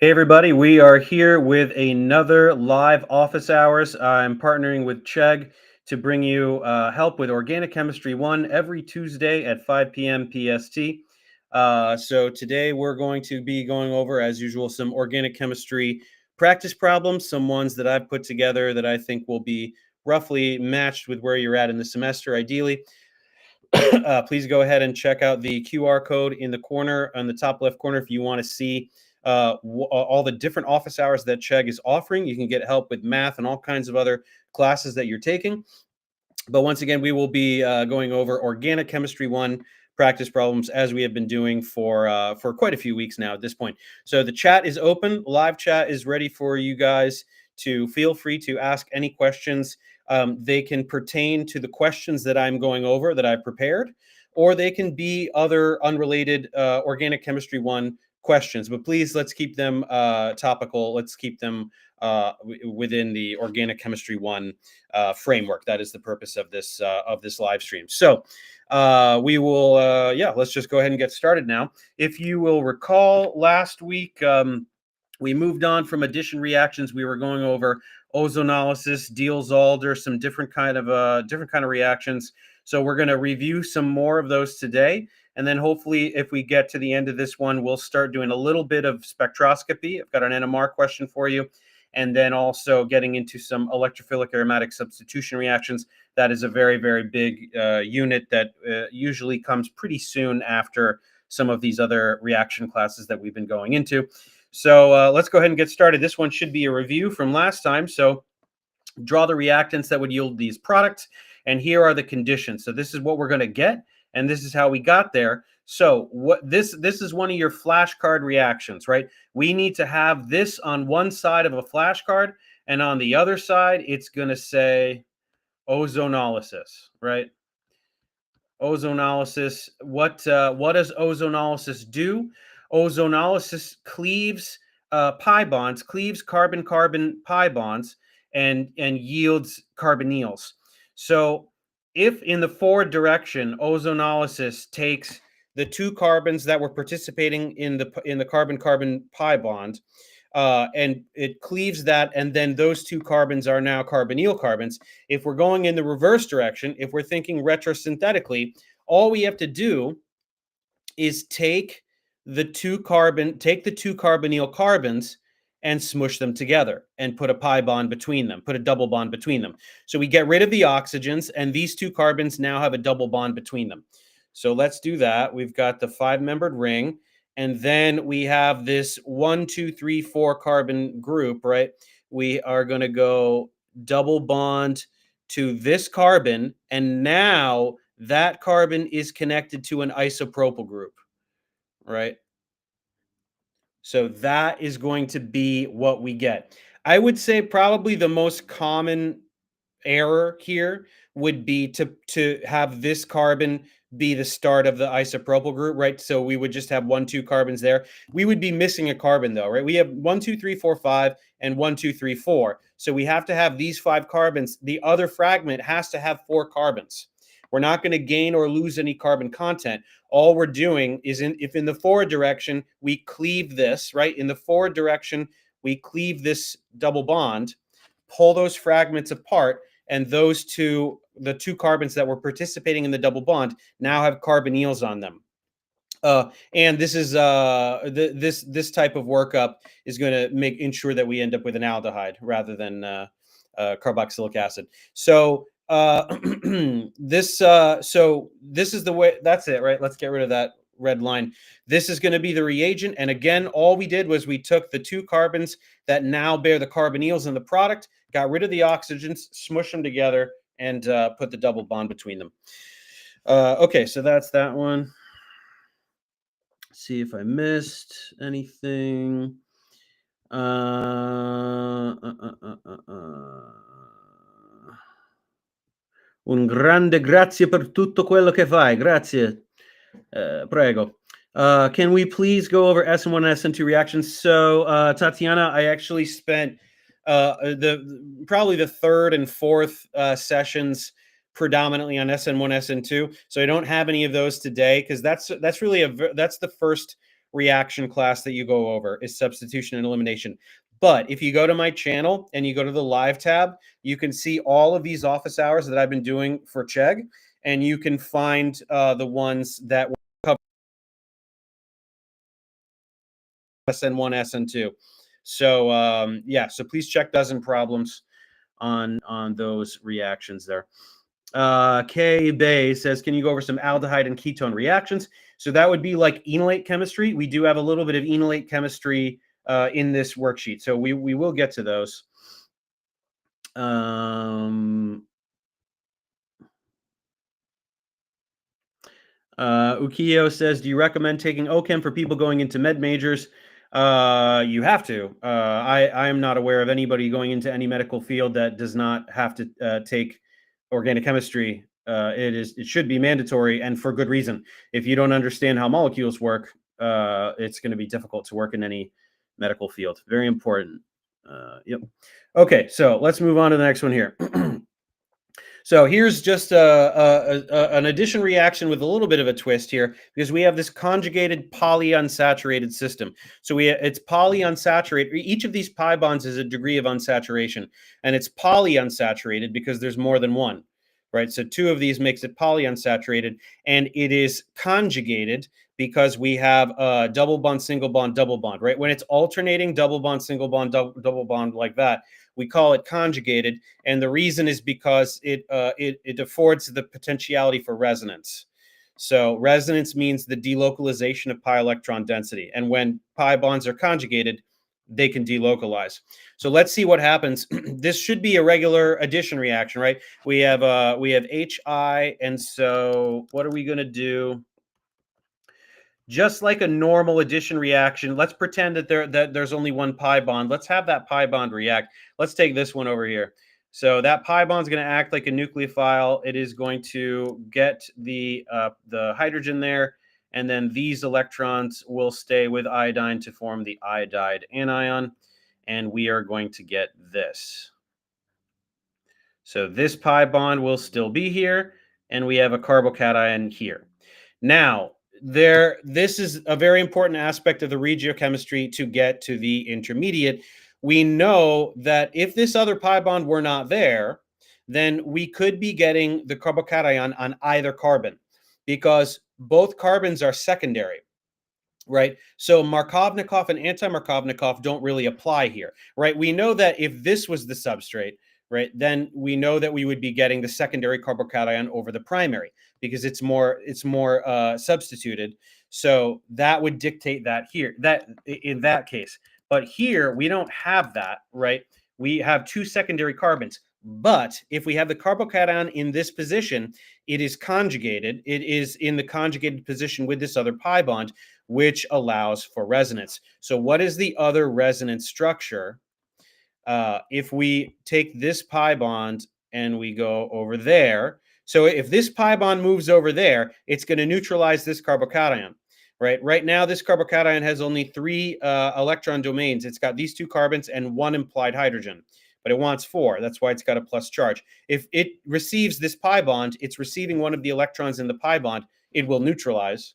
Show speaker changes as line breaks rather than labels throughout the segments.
Hey everybody, we are here with another live office hours. I'm partnering with Chegg to bring you help with Organic Chemistry 1 every Tuesday at 5 p.m. PST. So today we're going to be going over, as usual, some organic chemistry practice problems, some ones that I've put together that I think will be roughly matched with where you're at in the semester, ideally. Please go ahead and check out the QR code in the corner, on the top left corner, if you want to see all the different office hours that Chegg is offering. You can get help with math and all kinds of other classes that you're taking. But once again, we will be going over Organic Chemistry 1 practice problems, as we have been doing for quite a few weeks now at this point. So the chat is open. Live chat is ready for you guys to feel free to ask any questions. They can pertain to the questions that I'm going over that I've prepared, or they can be other unrelated Organic Chemistry 1 questions. But please, let's keep them topical. Let's keep them within the Organic Chemistry 1 framework. That is the purpose of this live stream. So we will, let's just go ahead and get started now. If you will recall, last week we moved on from addition reactions. We were going over ozonolysis, Diels-Alder, some different kind of reactions. So we're going to review some more of those today. And then hopefully, if we get to the end of this one, we'll start doing a little bit of spectroscopy. I've got an NMR question for you. And then also getting into some electrophilic aromatic substitution reactions. That is a very, very big unit that usually comes pretty soon after some of these other reaction classes that we've been going into. So let's go ahead and get started. This one should be a review from last time. So draw the reactants that would yield these products. And here are the conditions. So this is what we're going to get. And this is how we got there. So what this is one of your flashcard reactions, right? We need to have this on one side of a flashcard, and on the other side, it's going to say ozonolysis, right? Ozonolysis. What does ozonolysis do? Ozonolysis cleaves pi bonds, cleaves carbon-carbon pi bonds, and yields carbonyls. So if in the forward direction, ozonolysis takes the two carbons that were participating in the carbon-carbon pi bond, and it cleaves that, and then those two carbons are now carbonyl carbons. If we're going in the reverse direction, if we're thinking retrosynthetically, all we have to do is take the two carbonyl carbons and smush them together and put a pi bond between them, put a double bond between them. So we get rid of the oxygens, and these two carbons now have a double bond between them. So let's do that. We've got the 5-membered ring, and then we have this 1, 2, 3, 4 carbon group, right? We are going to go double bond to this carbon, and now that carbon is connected to an isopropyl group, right? So that is going to be what we get. I would say probably the most common error here would be to have this carbon be the start of the isopropyl group, right? So we would just have 1, 2 carbons there. We would be missing a carbon though, right? We have 1, 2, 3, 4, 5, and 1, 2, 3, 4. So we have to have these 5 carbons. The other fragment has to have 4 carbons. We're not going to gain or lose any carbon content. All we're doing is, if in the forward direction, we cleave this, right? In the forward direction, we cleave this double bond, pull those fragments apart, and the two carbons that were participating in the double bond now have carbonyls on them. And this is this type of workup is going to ensure that we end up with an aldehyde rather than carboxylic acid. So this is the way. That's it, right? Let's get rid of that red line. This is going to be the reagent, and again, all we did was we took the two carbons that now bear the carbonyls in the product, got rid of the oxygens, smush them together, and put the double bond between them. Okay, so that's that one. See if I missed anything. Un grande grazie per tutto quello che fai. Grazie. Prego. Can we please go over SN1 and SN2 reactions? So, Tatiana, I actually spent probably the third and fourth sessions predominantly on SN1, SN2. So I don't have any of those today because that's really that's the first reaction class that you go over is substitution and elimination. But if you go to my channel and you go to the live tab, you can see all of these office hours that I've been doing for Chegg, and you can find the ones that were covered SN1, SN2. So yeah, so please check dozen problems on those reactions there. K Bay says, can you go over some aldehyde and ketone reactions? So that would be like enolate chemistry. We do have a little bit of enolate chemistry in this worksheet, so we will get to those. Ukiyo says, do you recommend taking OChem for people going into med majors? You have to. I am not aware of anybody going into any medical field that does not have to take organic chemistry. It should be mandatory, and for good reason. If you don't understand how molecules work, it's going to be difficult to work in any medical field. Very important. Yep. Okay, so let's move on to the next one here. So here's just an addition reaction with a little bit of a twist here, because we have this conjugated polyunsaturated system. So it's polyunsaturated. Each of these pi bonds is a degree of unsaturation, and it's polyunsaturated because there's more than one, right? So two of these makes it polyunsaturated, and it is conjugated because we have a double bond, single bond, double bond, right? When it's alternating double bond, single bond, double bond like that, we call it conjugated, and the reason is because it affords the potentiality for resonance. So resonance means the delocalization of pi electron density, and when pi bonds are conjugated, they can delocalize. So let's see what happens. This should be a regular addition reaction, right? We have HI, and so what are we going to do? Just like a normal addition reaction, let's pretend that there's only one pi bond. Let's have that pi bond react. Let's take this one over here. So that pi bond is going to act like a nucleophile. It is going to get the hydrogen there, and then these electrons will stay with iodine to form the iodide anion, and we are going to get this. So this pi bond will still be here, and we have a carbocation here. Now, this is a very important aspect of the regiochemistry to get to the intermediate. We know that if this other pi bond were not there, then we could be getting the carbocation on either carbon, because both carbons are secondary, right? So Markovnikov and anti-Markovnikov don't really apply here, right? We know that if this was the substrate, right, then we know that we would be getting the secondary carbocation over the primary, because it's more substituted. So that would dictate that here, that in that case. But here we don't have that, right? We have two secondary carbons. But if we have the carbocation in this position, it is conjugated. It is in the conjugated position with this other pi bond, which allows for resonance. So what is the other resonance structure? If we take this pi bond and we go over there, so if this pi bond moves over there, it's going to neutralize this carbocation, right? Right now, this carbocation has only 3 electron domains. It's got these 2 carbons and 1 implied hydrogen, but it wants 4. That's why it's got a plus charge. If it receives this pi bond, it's receiving one of the electrons in the pi bond. It will neutralize.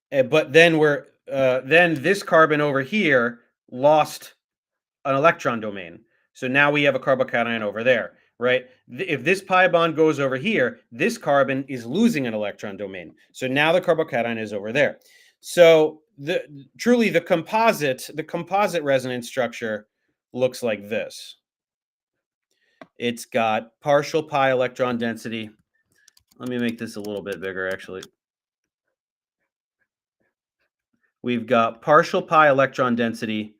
But then then this carbon over here lost an electron domain. So now we have a carbocation over there, right? If this pi bond goes over here, this carbon is losing an electron domain. So now the carbocation is over there. So truly the composite resonance structure looks like this. It's got partial pi electron density. Let me make this a little bit bigger, actually. We've got partial pi electron density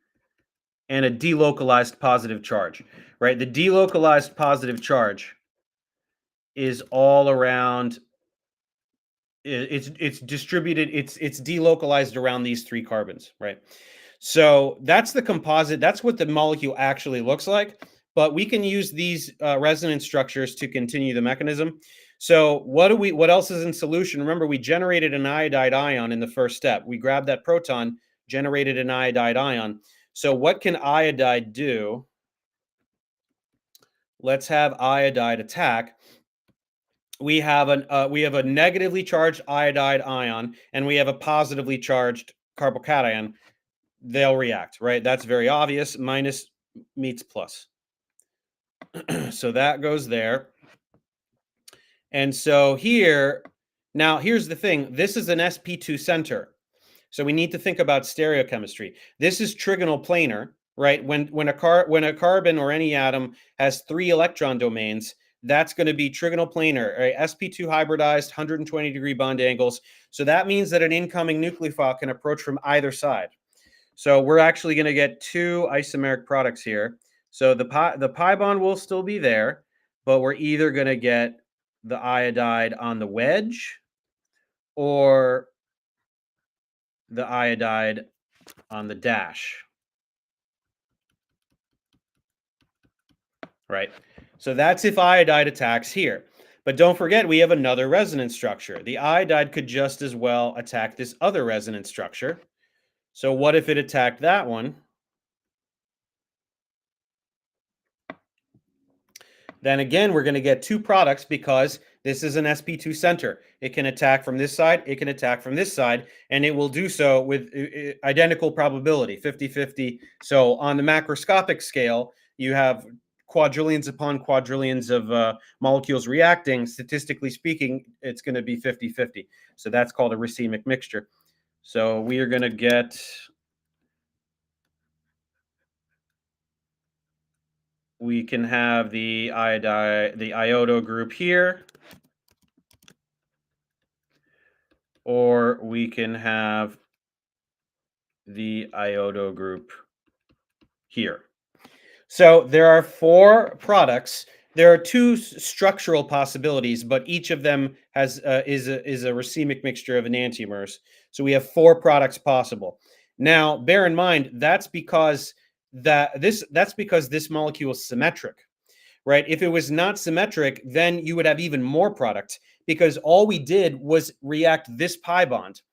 and a delocalized positive charge, right? The delocalized positive charge is all around. It's distributed. It's delocalized around these 3 carbons, right? So that's the composite. That's what the molecule actually looks like. But we can use these resonance structures to continue the mechanism. So what else is in solution? Remember, we generated an iodide ion in the first step. We grabbed that proton, generated an iodide ion. So what can iodide do? let's have iodide attack. We have a negatively charged iodide ion, and we have a positively charged carbocation. They'll react, right? That's very obvious. Minus meets plus. So that goes there. And so here, now here's the thing. This is an sp2 center. So we need to think about stereochemistry. This is trigonal planar, right? When a carbon or any atom has 3 electron domains, that's going to be trigonal planar, right? sp2 hybridized, 120-degree bond angles. So that means that an incoming nucleophile can approach from either side. So we're actually going to get 2 isomeric products here. So the pi bond will still be there, but we're either going to get the iodide on the wedge or the iodide on the dash, right? So that's if iodide attacks here. But don't forget, we have another resonance structure. The iodide could just as well attack this other resonance structure. So what if it attacked that one? Then again, we're going to get 2 products because this is an sp2 center. It can attack from this side, it can attack from this side, and it will do so with identical probability, 50-50. So on the macroscopic scale, you have quadrillions upon quadrillions of molecules reacting. Statistically speaking, it's going to be 50-50. So that's called a racemic mixture. So we are going to get... we can have the iodo group here, or we can have the iodo group here. So there are 4 products. There are 2 structural possibilities, but each of them has is a racemic mixture of enantiomers. So we have 4 products possible. Now, bear in mind that's because this molecule is symmetric, right? If it was not symmetric, then you would have even more product because all we did was react this pi bond.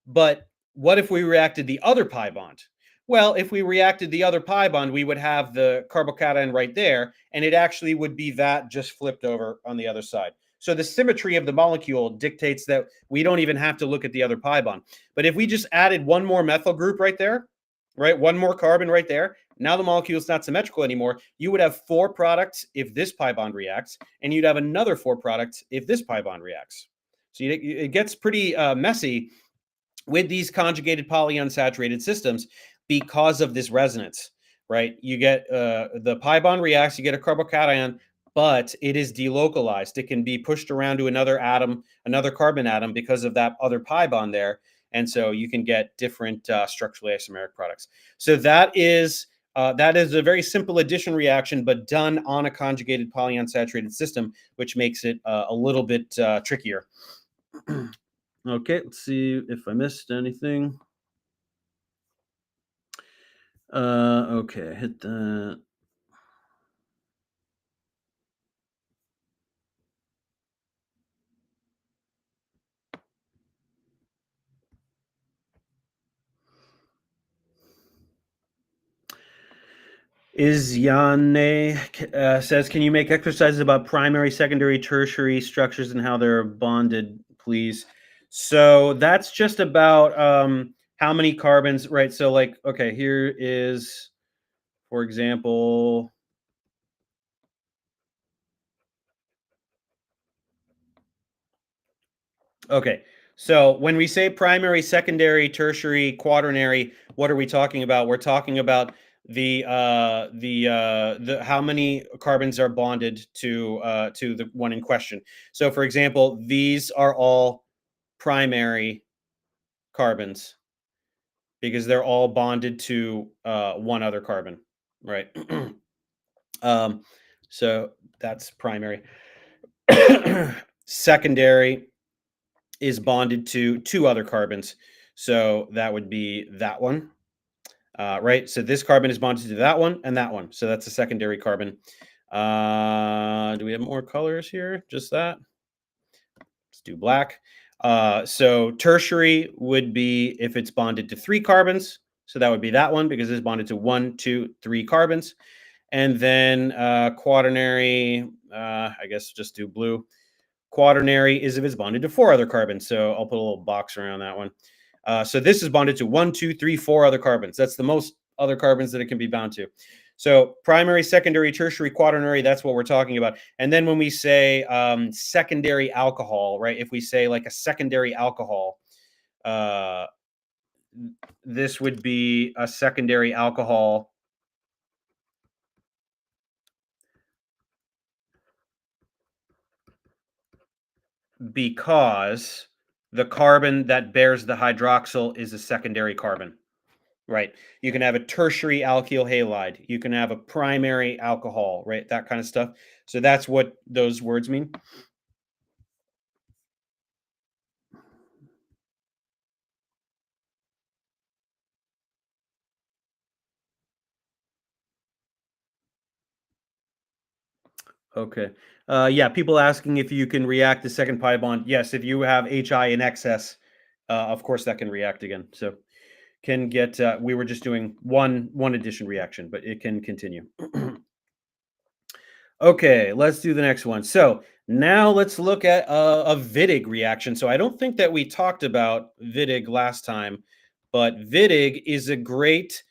But what if we reacted the other pi bond? Well, if we reacted the other pi bond, we would have the carbocation right there, and it actually would be that just flipped over on the other side. So the symmetry of the molecule dictates that we don't even have to look at the other pi bond. But if we just added one more methyl group right there, right, one more carbon right there, now the molecule is not symmetrical anymore. You would have 4 products if this pi bond reacts, and you'd have another 4 products if this pi bond reacts. So it gets pretty messy with these conjugated polyunsaturated systems because of this resonance, right? You get the pi bond reacts, you get a carbocation, but it is delocalized. It can be pushed around to another atom, another carbon atom because of that other pi bond there. And so you can get different structurally isomeric products. So that is a very simple addition reaction, but done on a conjugated polyunsaturated system, which makes it a little bit trickier. Okay, let's see if I missed anything. Okay, hit that. Isyane says, can you make exercises about primary, secondary, tertiary structures and how they're bonded, please? So that's just about how many carbons, right? So like, okay, here is, for example, okay, so when we say primary, secondary, tertiary, quaternary, what are we talking about? We're talking about the how many carbons are bonded to the one in question. So, for example, these are all primary carbons because they're all bonded to one other carbon, right? So that's primary. Secondary is bonded to 2 other carbons. So that would be that one, right? So this carbon is bonded to that one and that one. So that's a secondary carbon. Do we have more colors here? Just that? Let's do black. So tertiary would be if it's bonded to 3 carbons. So that would be that one because it's bonded to 1, 2, 3 carbons. And then quaternary, I guess just do blue. Quaternary is if it's bonded to 4 other carbons. So I'll put a little box around that one. So this is bonded to 1, 2, 3, 4 other carbons. That's the most other carbons that it can be bound to. So primary, secondary, tertiary, quaternary, that's what we're talking about. And then when we say secondary alcohol, right? If we say like a secondary alcohol, uh, this would be a secondary alcohol because the carbon that bears the hydroxyl is a secondary carbon. Right. You can have a tertiary alkyl halide. You can have a primary alcohol, right? That kind of stuff. So that's what those words mean. Okay. Yeah, people asking if you can react the second pi bond. Yes, if you have HI in excess, of course that can react again. So can get we were just doing one addition reaction, but it can continue. Okay, let's do the next one. So now let's look at a Wittig reaction. So I don't think that we talked about Wittig last time, but Wittig is a great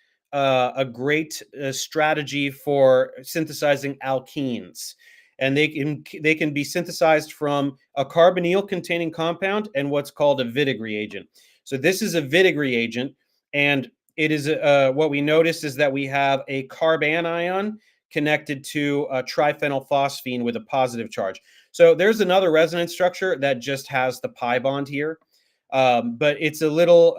strategy for synthesizing alkenes, and they can be synthesized from a carbonyl containing compound and what's called a Wittig reagent. So this is a Wittig reagent, and it is what we notice is that we have a carbanion connected to a triphenylphosphine with a positive charge. So there's another resonance structure that just has the pi bond here. But it's a little,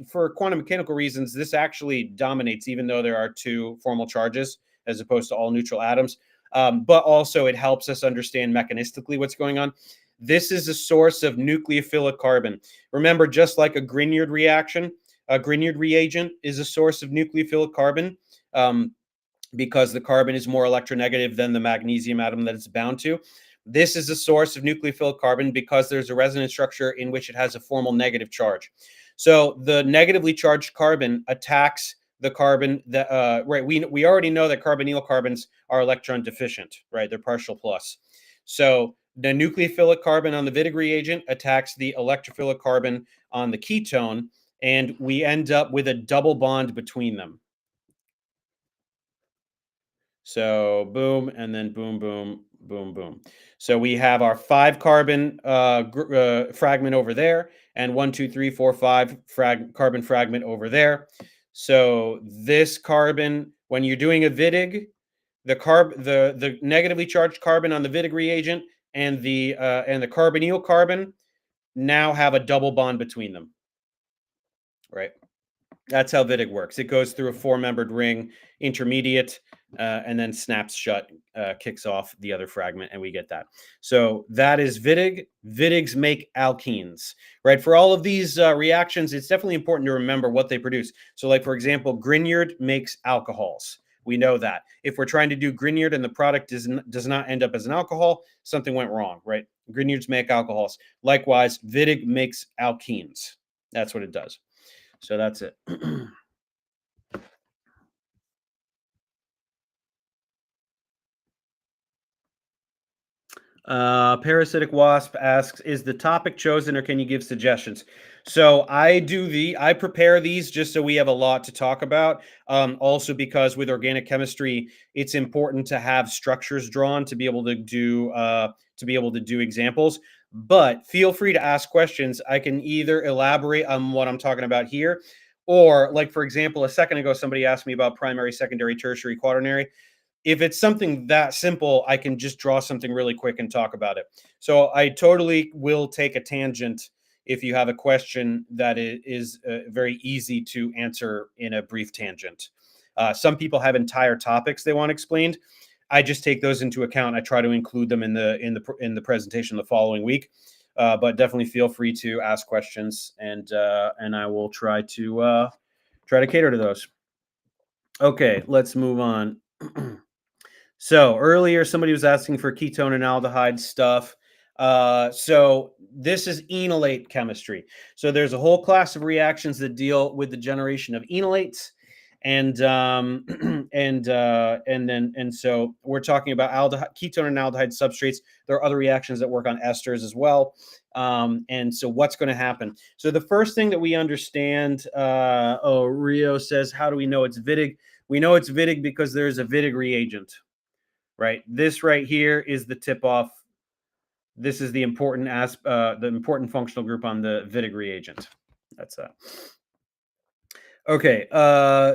for quantum mechanical reasons, this actually dominates, even though there are two formal charges as opposed to all neutral atoms. But also it helps us understand mechanistically what's going on. This is a source of nucleophilic carbon. Remember, just like a Grignard reaction, a Grignard reagent is a source of nucleophilic carbon. Because the carbon is more electronegative than the magnesium atom that it's bound to. This is a source of nucleophilic carbon because there's a resonance structure in which it has a formal negative charge. So the negatively charged carbon attacks the carbon that right. We already know that carbonyl carbons are electron deficient, right? They're partial plus. So the nucleophilic carbon on the Wittig reagent attacks the electrophilic carbon on the ketone, and we end up with a double bond between them. So boom, and then boom, boom, boom, boom. So we have our 5 carbon fragment over there, and 1, 2, 3, 4, 5 carbon fragment over there. So this carbon, when you're doing a Wittig, the negatively charged carbon on the Wittig reagent and the carbonyl carbon now have a double bond between them, right? That's how Wittig works. It goes through a 4-membered ring, intermediate, and then snaps shut, kicks off the other fragment, and we get that. So that is Wittig. Wittigs make alkenes, right? For all of these reactions, it's definitely important to remember what they produce. So like, for example, Grignard makes alcohols. We know that. If we're trying to do Grignard and the product does not end up as an alcohol, something went wrong, right? Grignards make alcohols. Likewise, Wittig makes alkenes. That's what it does. So that's it. Parasitic Wasp asks, is the topic chosen or can you give suggestions? So I prepare these just so we have a lot to talk about. Also because with organic chemistry, it's important to have structures drawn to be able to do examples. But feel free to ask questions. I can either elaborate on what I'm talking about here, or like, for example, a second ago, somebody asked me about primary, secondary, tertiary, quaternary. If it's something that simple, I can just draw something really quick and talk about it. So I totally will take a tangent if you have a question that is very easy to answer in a brief tangent. Some people have entire topics they want explained. I just take those into account. I try to include them in the presentation the following week. But definitely feel free to ask questions, and I will try to cater to those. Okay, let's move on. So earlier, somebody was asking for ketone and aldehyde stuff. So this is enolate chemistry. So there's a whole class of reactions that deal with the generation of enolates. And and so we're talking about aldehyde, ketone and aldehyde substrates. There are other reactions that work on esters as well. And so what's going to happen? So the first thing that we understand, Rio says, how do we know it's Wittig? We know it's Wittig because there's a Wittig reagent, right? This right here is the tip off. This is the important functional group on the Wittig reagent. That's that. Okay,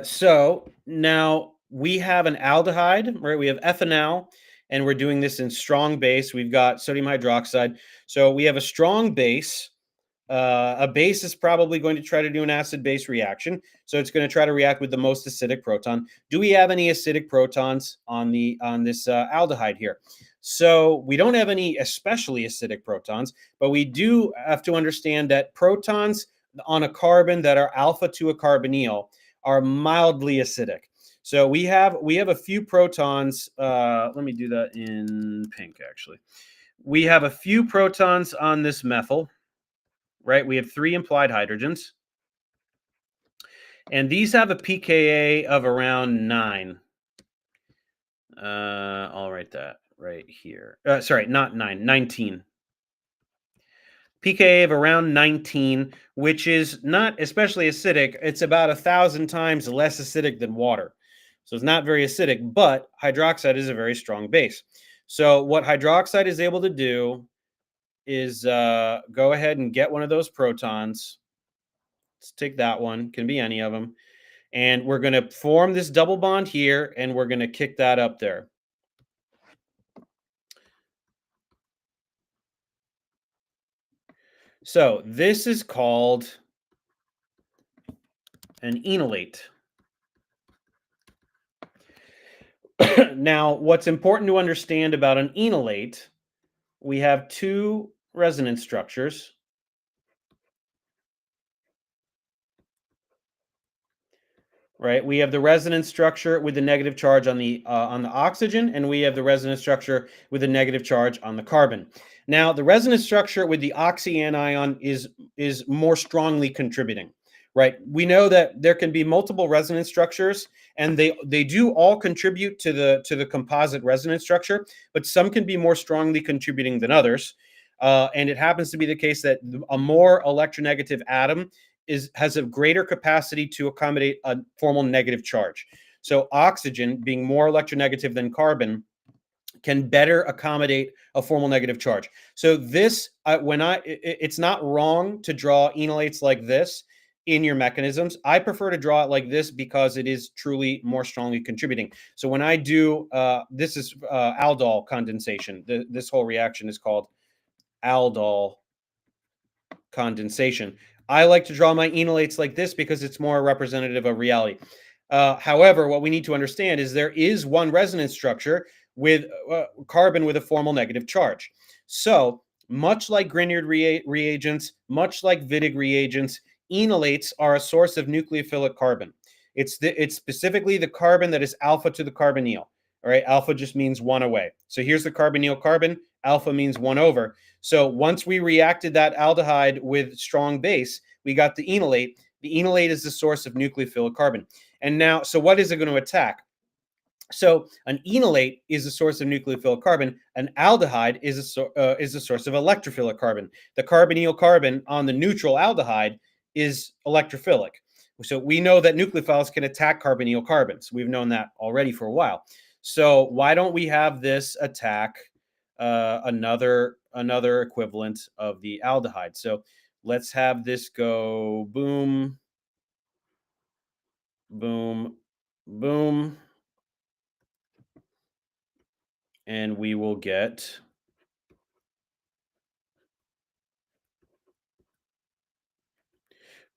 so now we have an aldehyde, right? We have ethanol, and we're doing this in strong base. We've got sodium hydroxide. So we have a strong base. A base is probably going to try to do an acid-base reaction. So it's going to try to react with the most acidic proton. Do we have any acidic protons on this aldehyde here? So we don't have any especially acidic protons, but we do have to understand that protons on a carbon that are alpha to a carbonyl are mildly acidic. So we have a few protons. Let me do that in pink, actually. We have a few protons on this methyl, right? We have 3 implied hydrogens. And these have a pKa of around 9. I'll write that right here. Sorry, not 9, 19. pKa of around 19, which is not especially acidic. It's about 1,000 times less acidic than water. So it's not very acidic, but hydroxide is a very strong base. So what hydroxide is able to do is go ahead and get one of those protons. Let's take that one. Can be any of them. And we're going to form this double bond here, and we're going to kick that up there. So this is called an enolate. Now, what's important to understand about an enolate, we have 2 resonance structures. Right? We have the resonance structure with the negative charge on the oxygen, and we have the resonance structure with the negative charge on the carbon. Now, the resonance structure with the oxyanion is more strongly contributing, right? We know that there can be multiple resonance structures, and they do all contribute to the composite resonance structure, but some can be more strongly contributing than others. And it happens to be the case that a more electronegative atom has a greater capacity to accommodate a formal negative charge. So oxygen, being more electronegative than carbon, can better accommodate a formal negative charge. So this, it's not wrong to draw enolates like this in your mechanisms. I prefer to draw it like this because it is truly more strongly contributing. So when I do, this is aldol condensation. This whole reaction is called aldol condensation. I like to draw my enolates like this because it's more representative of reality. However, what we need to understand is there is one resonance structure with carbon with a formal negative charge. So much like Grignard reagents, much like Wittig reagents, enolates are a source of nucleophilic carbon. It's specifically the carbon that is alpha to the carbonyl. All right, alpha just means 1 away. So here's the carbonyl carbon. Alpha means 1 over. So once we reacted that aldehyde with strong base, we got the enolate. The enolate is the source of nucleophilic carbon. And now, so what is it going to attack? So an enolate is a source of nucleophilic carbon. An aldehyde is a source of electrophilic carbon. The carbonyl carbon on the neutral aldehyde is electrophilic. So we know that nucleophiles can attack carbonyl carbons. We've known that already for a while. So why don't we have this attack another equivalent of the aldehyde? So let's have this go boom, boom, boom. And we will get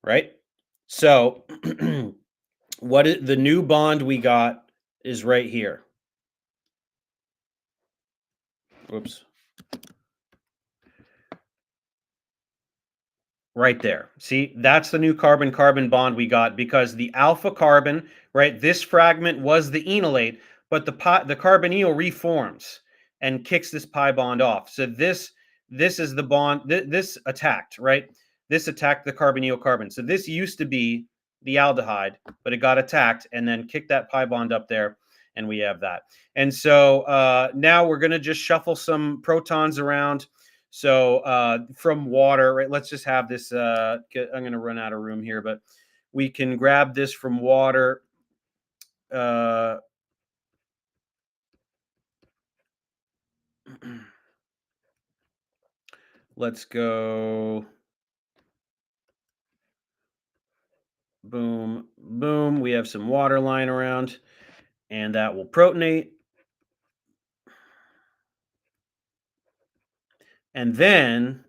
right. So what is the new bond we got is right here. Whoops. Right there. See, that's the new carbon-carbon bond we got because the alpha carbon, right, this fragment was the enolate, but the carbonyl reforms and kicks this pi bond off. So this is the bond, this attacked, right? This attacked the carbonyl carbon. So this used to be the aldehyde, but it got attacked, and then kick that pi bond up there, and we have that. And so now we're going to just shuffle some protons around. So from water, right? Let's just have this. I'm going to run out of room here, but we can grab this from water. Let's go. Boom, boom. We have some water lying around, and that will protonate. And then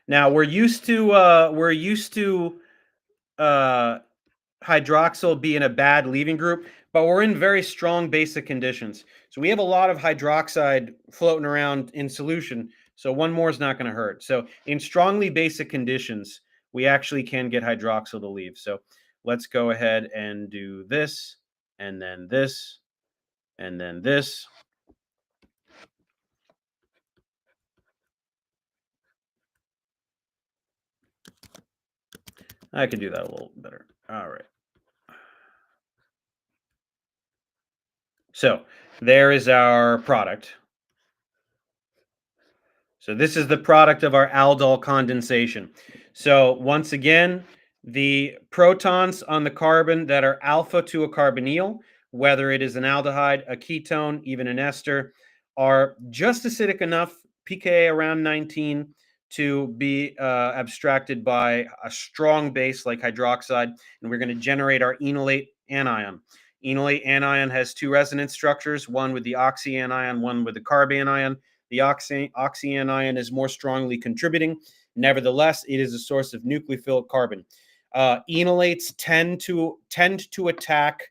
now we're used to hydroxyl being a bad leaving group, but we're in very strong basic conditions. So we have a lot of hydroxide floating around in solution. So one more is not going to hurt. So in strongly basic conditions, we actually can get hydroxyl to leave. So let's go ahead and do this, and then this, and then this. I can do that a little better. All right. So there is our product. So this is the product of our aldol condensation. So once again, the protons on the carbon that are alpha to a carbonyl, whether it is an aldehyde, a ketone, even an ester, are just acidic enough, pKa around 19, to be abstracted by a strong base like hydroxide, and we're going to generate our enolate anion. Enolate anion has two resonance structures, one with the oxy anion, one with the carb anion. The oxy anion is more strongly contributing. Nevertheless, it is a source of nucleophilic carbon. Enolates tend to attack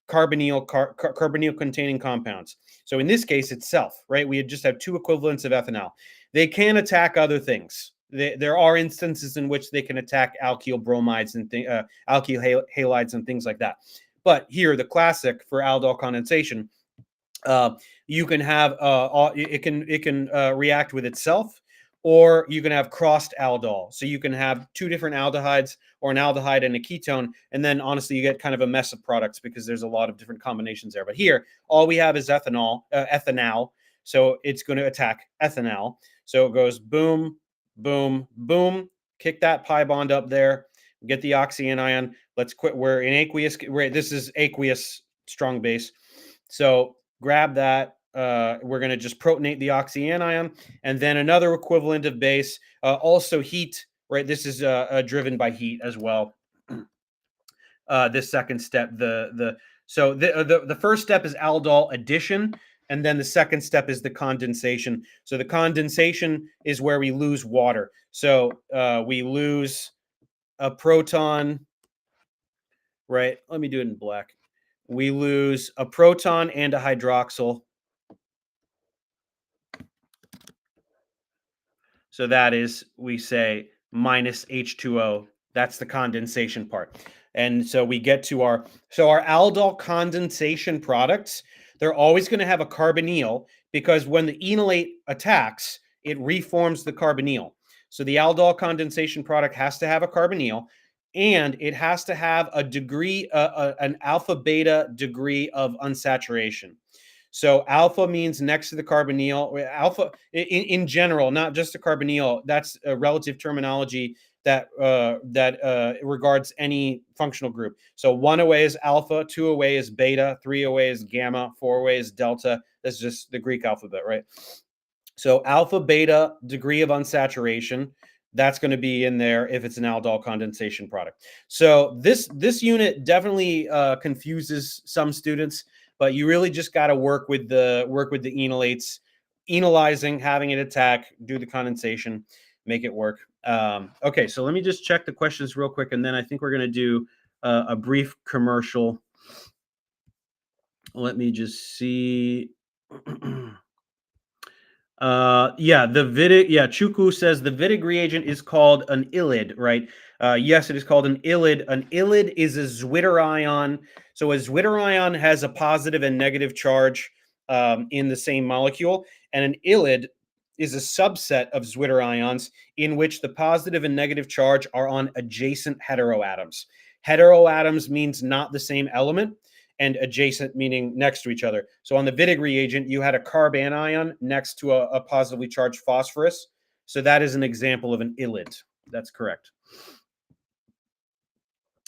carbonyl containing compounds. So in this case itself, right, we just have two equivalents of ethanol. They can attack other things. There are instances in which they can attack alkyl bromides and alkyl halides and things like that. But here, the classic for aldol condensation, you can have it can react with itself, or you can have crossed aldol. So you can have two different aldehydes, or an aldehyde and a ketone, and then honestly you get kind of a mess of products because there's a lot of different combinations there. But here, all we have is ethanol, so it's going to attack ethanol. So it goes boom, boom, boom. Kick that pi bond up there. Get the oxy anion. Let's quit. We're in aqueous. This is aqueous strong base. So grab that. We're going to just protonate the oxy anion, and then another equivalent of base. Also heat. Right. This is driven by heat as well. This second step. The first step is aldol addition. And then the second step is the condensation. So the condensation is where we lose water. So we lose a proton, right? Let me do it in black. We lose a proton and a hydroxyl. So that is, we say, minus H2O. That's the condensation part. And so we get to our aldol condensation products. They're always going to have a carbonyl, because when the enolate attacks, it reforms the carbonyl. So the aldol condensation product has to have a carbonyl, and it has to have a degree, an alpha beta degree of unsaturation. So alpha means next to the carbonyl. Alpha in general, not just the carbonyl. That's a relative terminology that regards any functional group. So 1 away is alpha, 2 away is beta, 3 away is gamma, 4 away is delta. That's just the Greek alphabet, right? So alpha, beta, degree of unsaturation, that's going to be in there if it's an aldol condensation product. So this unit definitely confuses some students, but you really just got to work with the enolates, enolizing, having it attack, do the condensation, make it work. Okay, so let me just check the questions real quick, and then I think we're going to do a brief commercial. Let me just see. The Wittig, Chuku says the Wittig reagent is called an ylid, right? Yes, it is called an ylid. An ylid is a Zwitter ion. So a Zwitter ion has a positive and negative charge in the same molecule, and an ylid is a subset of Zwitter ions in which the positive and negative charge are on adjacent heteroatoms. Heteroatoms means not the same element, and adjacent meaning next to each other. So on the Wittig reagent, you had a carbanion next to a positively charged phosphorus. So that is an example of an ylid. That's correct.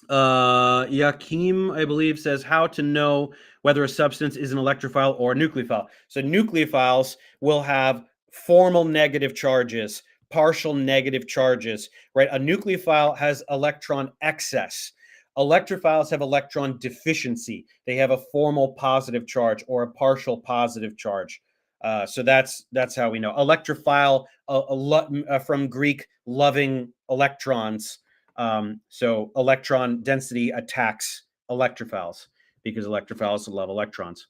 Yakim, I believe, says how to know whether a substance is an electrophile or a nucleophile. So nucleophiles will have formal negative charges, partial negative charges, right? A nucleophile has electron excess. Electrophiles have electron deficiency. They have a formal positive charge or a partial positive charge. So that's how we know. Electrophile, from Greek, loving electrons. So electron density attacks electrophiles because electrophiles love electrons.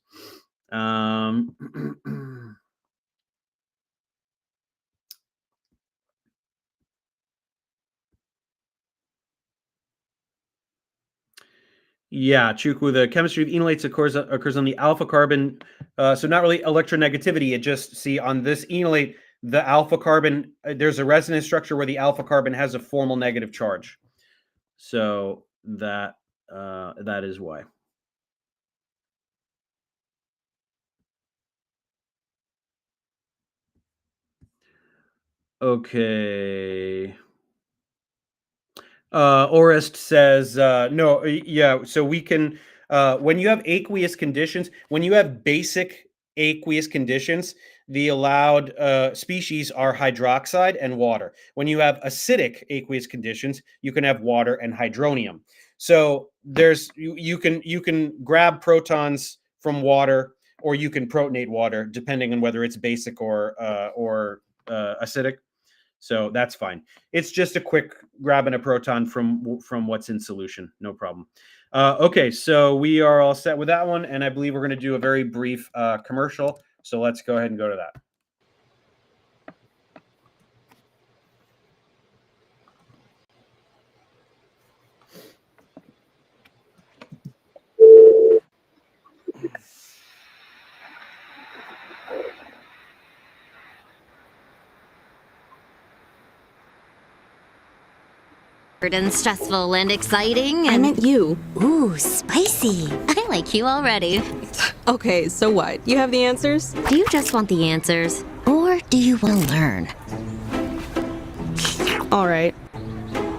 Yeah, Chukwu, the chemistry of enolates occurs on the alpha carbon. So not really electronegativity. It just, see, on this enolate, the alpha carbon, there's a resonance structure where the alpha carbon has a formal negative charge. So that is why. Okay. Orest says, no, yeah, so we can, when you have aqueous conditions, when you have basic aqueous conditions, the allowed species are hydroxide and water. When you have acidic aqueous conditions, you can have water and hydronium. So there's, you can grab protons from water, or you can protonate water, depending on whether it's basic or acidic. So that's fine. It's just a quick grabbing a proton from what's in solution. No problem. Okay, so we are all set with that one, and I believe we're going to do a very brief commercial. So let's go ahead and go to that.
And stressful and exciting and...
I meant you.
Ooh, spicy. I like you already.
Okay, so what? You have the answers?
Do you just want the answers? Or do you want to learn?
All right.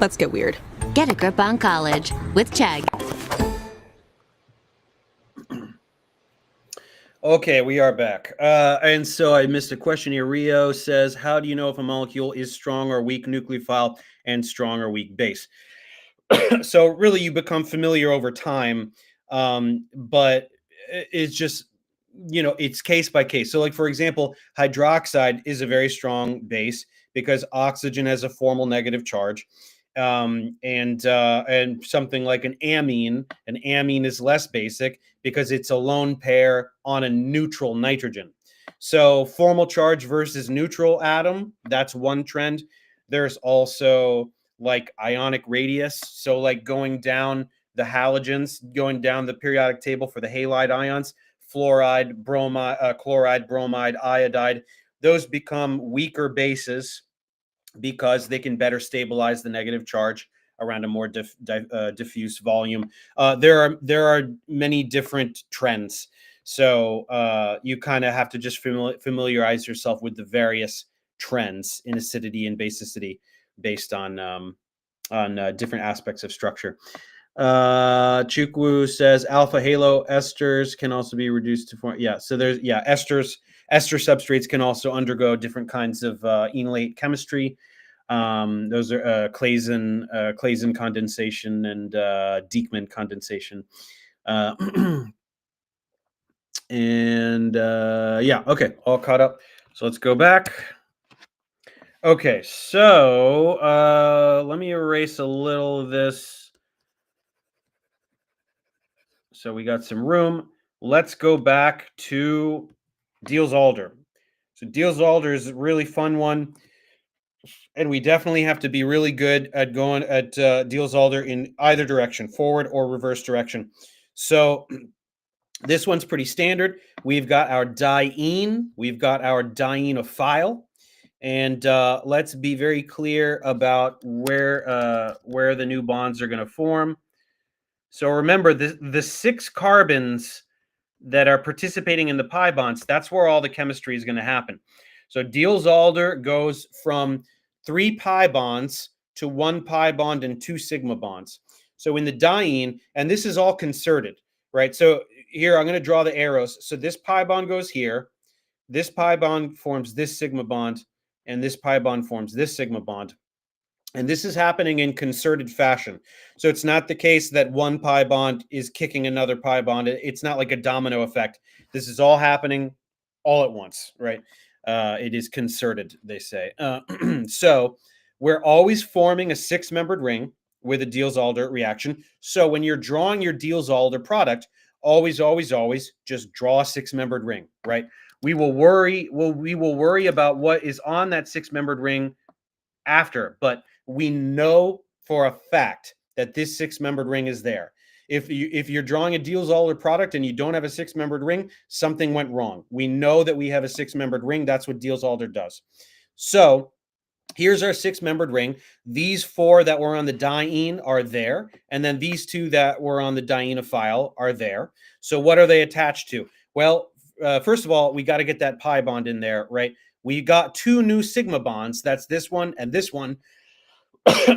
Let's get weird.
Get a grip on college with Chegg.
Okay, we are back. And so I missed a question here. Rio says, how do you know if a molecule is strong or weak nucleophile and strong or weak base? So really you become familiar over time, but it's just, it's case by case. So like, for example, hydroxide is a very strong base because oxygen has a formal negative charge. And something like an amine is less basic because it's a lone pair on a neutral nitrogen. So formal charge versus neutral atom, that's one trend. There's also like ionic radius. So like going down the halogens, going down the periodic table for the halide ions, fluoride, bromide, chloride, bromide, iodide, those become weaker bases because they can better stabilize the negative charge around a more diffuse volume. There are many different trends. So you kind of have to just familiarize yourself with the various trends in acidity and basicity based on different aspects of structure. Chukwu says alpha halo esters can also be reduced to form. Yeah, so there's, ester substrates can also undergo different kinds of enolate chemistry. Those are Claisen condensation and Diekmann condensation. Okay, all caught up. So let's go back. Okay, so let me erase a little of this. So we got some room. Let's go back to Diels-Alder. So Diels-Alder is a really fun one. And we definitely have to be really good at going at Diels-Alder in either direction, forward or reverse direction. So this one's pretty standard. We've got our diene. We've got our dienophile. And let's be very clear about where the new bonds are going to form. So remember, the 6 carbons that are participating in the pi bonds, that's where all the chemistry is going to happen. So Diels-Alder goes from 3 pi bonds to 1 pi bond and 2 sigma bonds. So in the diene, and this is all concerted, right? So here I'm going to draw the arrows. So this pi bond goes here. This pi bond forms this sigma bond, and this pi bond forms this sigma bond. And this is happening in concerted fashion. So it's not the case that one pi bond is kicking another pi bond. It's not like a domino effect. This is all happening all at once, right? It is concerted, they say. So we're always forming a 6-membered ring with a Diels-Alder reaction. So when you're drawing your Diels-Alder product, always, always, always just draw a 6-membered ring, right? We will worry about what is on that 6-membered ring after, but we know for a fact that this 6-membered ring is there. If you're drawing a Diels-Alder product and you don't have a 6-membered ring, something went wrong. We know that we have a 6-membered ring. That's what Diels-Alder does. So here's our 6-membered ring. These 4 that were on the diene are there, and then these 2 that were on the dienophile are there. So what are they attached to? Well, first of all, we got to get that pi bond in there, right? We got 2 new sigma bonds. That's this one and this one.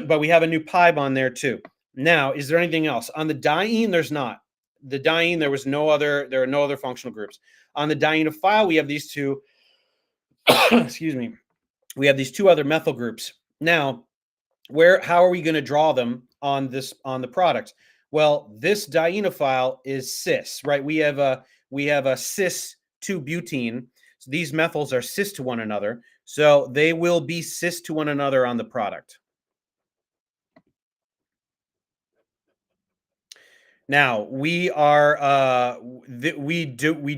But we have a new pi bond there too. Now, is there anything else? On the diene, there's not. The diene, there are no other functional groups. On the dienophile, we have these 2, excuse me, we have these 2 other methyl groups. Now, how are we going to draw them on the product? Well, this dienophile is cis, right? We have a cis 2-butene. So these methyls are cis to one another. So they will be cis to one another on the product. Now we do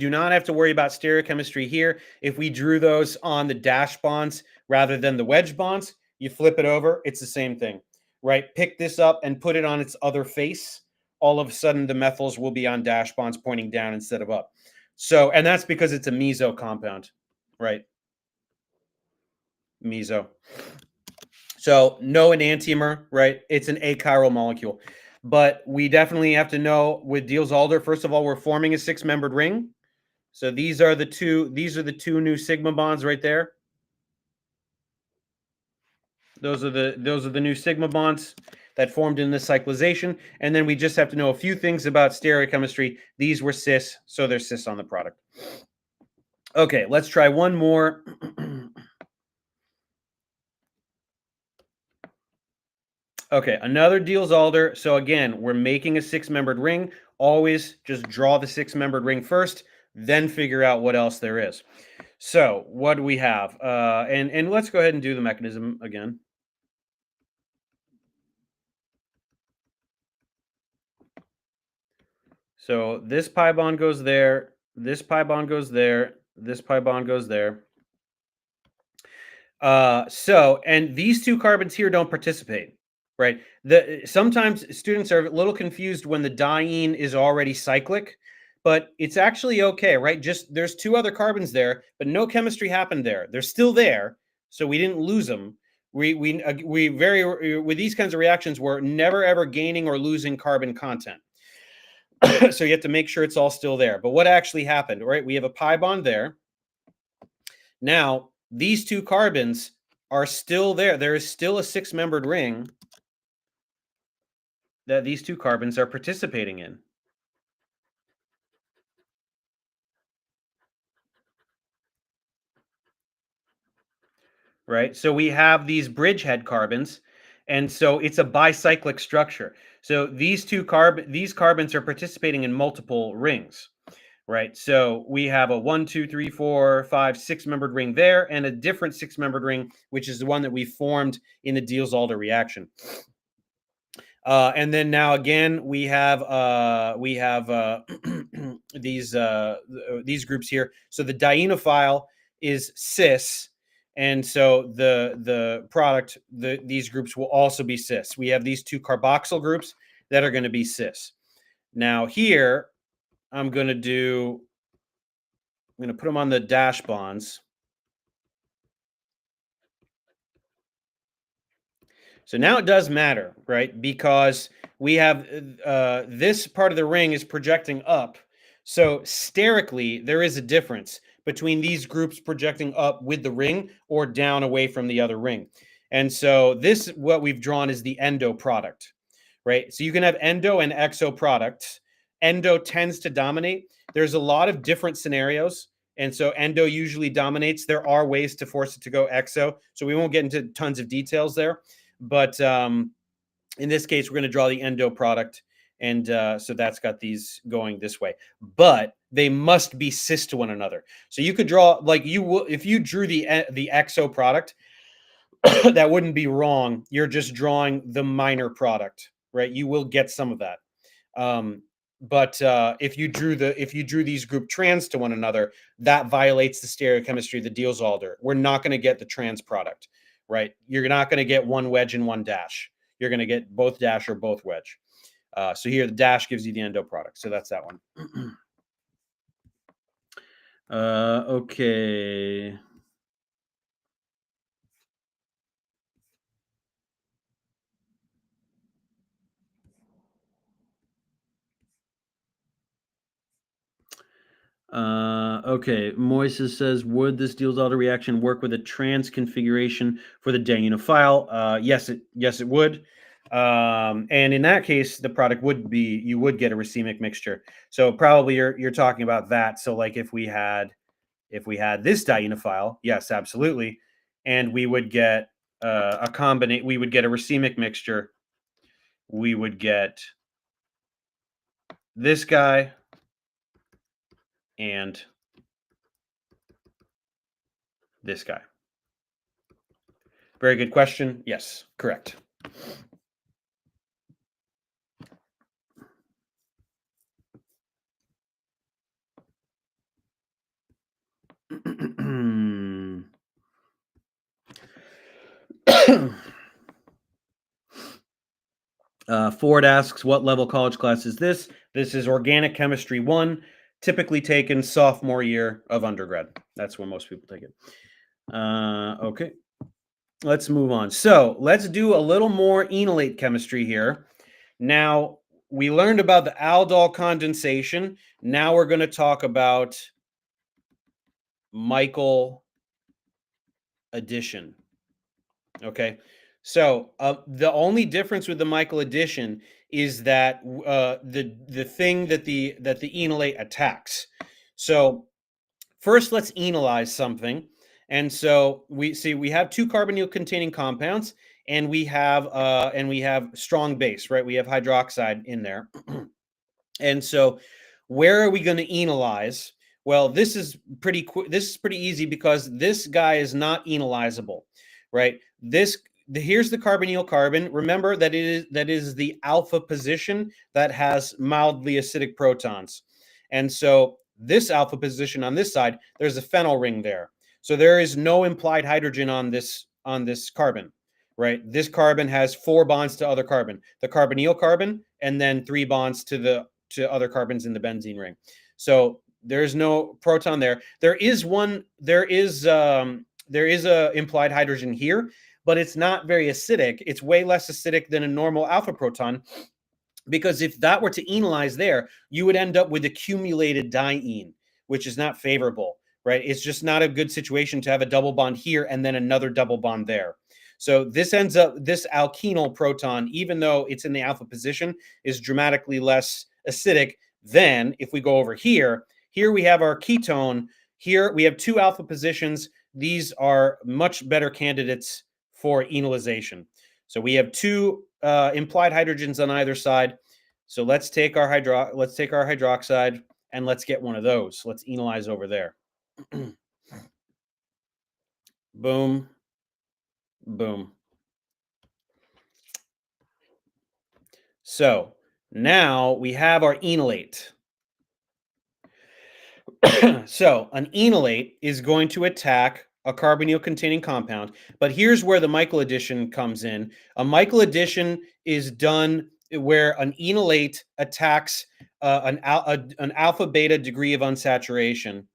not have to worry about stereochemistry here. If we drew those on the dash bonds rather than the wedge bonds, you flip it over, it's the same thing, right? Pick this up and put it on its other face. All of a sudden, the methyls will be on dash bonds pointing down instead of up. So, and that's because it's a meso compound, right? Meso. So no enantiomer, right? It's an achiral molecule. But we definitely have to know with Diels-Alder, first of all, we're forming a 6-membered ring. So these are the 2 new sigma bonds right there. Those are the new sigma bonds that formed in this cyclization. And then we just have to know a few things about stereochemistry. These were cis, so they're cis on the product. Okay, let's try one more. Okay, another Diels-Alder. So again, we're making a 6-membered ring. Always just draw the 6-membered ring first, then figure out what else there is. So what do we have? And let's go ahead and do the mechanism again. So this pi bond goes there, this pi bond goes there, this pi bond goes there. And these 2 carbons here don't participate, right? Sometimes students are a little confused when the diene is already cyclic, but it's actually okay, right? Just there's 2 other carbons there, but no chemistry happened there. They're still there, so we didn't lose them. We with these kinds of reactions, we're never ever gaining or losing carbon content. So you have to make sure it's all still there. But what actually happened, right? We have a pi bond there. Now, these 2 carbons are still there. There is still a 6-membered ring that these 2 carbons are participating in. Right? So we have these bridgehead carbons, and so it's a bicyclic structure. So these carbons are participating in multiple rings. Right. So we have a 1, 2, 3, 4, 5, 6-membered ring there, and a different 6-membered ring, which is the one that we formed in the Diels-Alder reaction. And then now again, we have these groups here. So the dienophile is cis, and so the product, these groups will also be cis. We have these 2 carboxyl groups that are going to be cis. Now here, I'm going to put them on the dash bonds. So now it does matter, right? Because we have this part of the ring is projecting up. So sterically, there is a difference between these groups projecting up with the ring or down away from the other ring. And so this, what we've drawn is the endo product, right? So you can have endo and exo products. Endo tends to dominate. There's a lot of different scenarios. And so endo usually dominates. There are ways to force it to go exo. So we won't get into tons of details there. But in this case, we're going to draw the endo product. And so that's got these going this way. But they must be cis to one another. So you could draw, like you will, if you drew the exo product, that wouldn't be wrong. You're just drawing the minor product, right? You will get some of that. But if you drew these group trans to one another, that violates the stereochemistry of the Diels-Alder. We're not going to get the trans product, right? You're not going to get one wedge and one dash. You're going to get both dash or both wedge. So here the dash gives you the endo product. So that's that one. Okay. Okay. Moises says, would this Diels-Alder reaction work with a trans configuration for the Nucleophile? Yes, it would. And in that case, the product would be, you would get a racemic mixture. So probably you're talking about that. So like if we had this Nucleophile, yes, absolutely. And we would get we would get a racemic mixture. We would get this guy and this guy. Very good question. Yes, correct. Ford asks, what level college class is this? This is Organic Chemistry 1, typically taken sophomore year of undergrad. That's when most people take it. Okay, let's move on. So let's do a little more enolate chemistry here. Now, we learned about the Aldol condensation. Now we're going to talk about Michael addition. Okay, so the only difference with the Michael addition is that the thing that the enolate attacks. So first, let's enolize something. And so we have two carbonyl containing compounds, and we have strong base, right? We have hydroxide in there. And so where are we going to enolize? Well, this is pretty easy because this guy is not enolizable, right? Here's the carbonyl carbon. Remember that is the alpha position that has mildly acidic protons. And so this alpha position on this side, there's a phenyl ring there. So there is no implied hydrogen on this carbon, right? This carbon has 4 bonds to other carbon, the carbonyl carbon, and then 3 bonds to other carbons in the benzene ring. So there's no proton there. There is a implied hydrogen here, but it's not very acidic. It's way less acidic than a normal alpha proton, because if that were to enolize there, you would end up with accumulated diene, which is not favorable, right? It's just not a good situation to have a double bond here and then another double bond there. So this ends up, this alkenyl proton, even though it's in the alpha position, is dramatically less acidic than if we go over here. Here we have our ketone. Here we have 2 alpha positions. These are much better candidates for enolization. So we have 2 implied hydrogens on either side. So let's take our hydroxide and let's get one of those. Let's enolize over there. Boom, boom. So now we have our enolate. So an enolate is going to attack a carbonyl containing compound, but here's where the Michael addition comes in. A Michael addition is done where an enolate attacks an alpha beta degree of unsaturation,